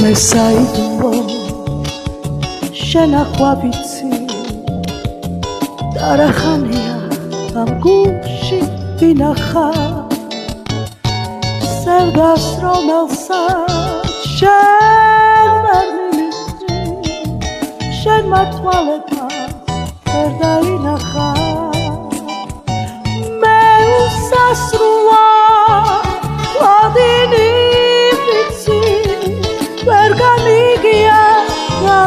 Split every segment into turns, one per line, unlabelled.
მე საიდუმლო შენახვა ვიცი და რა ხანია ამ გულში ვინახა სევდას რომელსაც შენ ვერ მიმიწვი შენმა თვალებმა ვერ დაინახა მე უსასრულო ვადინი ვიცი ვერ გამიგია რა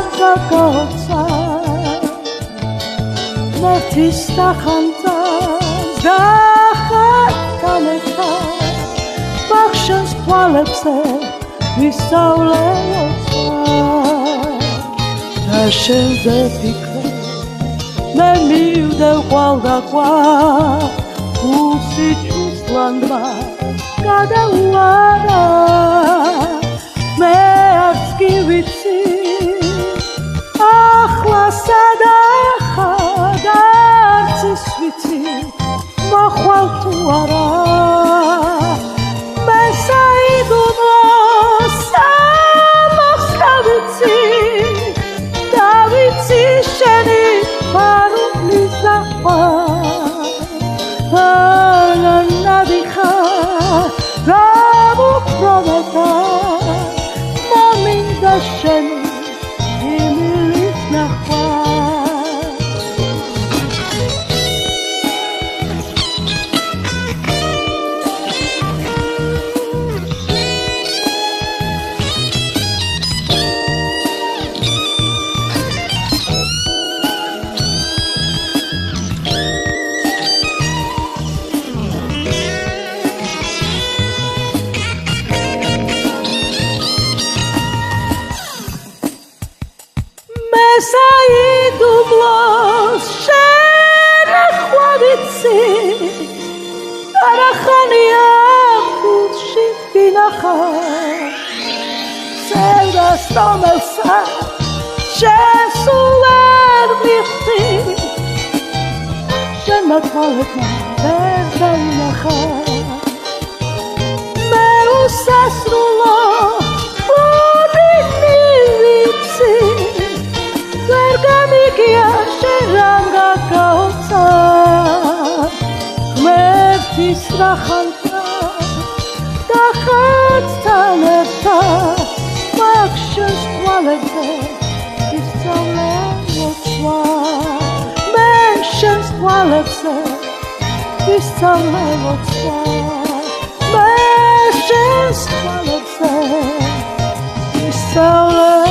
გაოცა მერთვის დახანძას დახანეთა ბახშენს თვალებზე ვისწავლე და შენზე ფიქრე მე მივდევ ყვალ და ყვალ უსიჩუს ლანდმა გადაუარა მე არც კი ვიცი ახლა სადახა და არც ის ვიცი მოხვალ თუ არა მე საიდუმლო სამოსა ვიცი და ვიცი შენი მარულის ზახვა ნადიხა გამოფრომეთა მომინდა შენი იმილის ნახვა საიდუმლო შენახვა ვიცი და რა ხანია გულში ვინახა სევდას რომელსაც შენ სულ ვერ მიხდი შენმა თვალებმა ვერ დაინახა მე უსასრულო ღმერთის რახანთა და ხაცთან ერთად ბახშენს თვალებზე ვისწავლე ლოცვა მე შენს თვალებზე ვისწავლე ლოცვა მე შენს თვალებზე ვისწავლე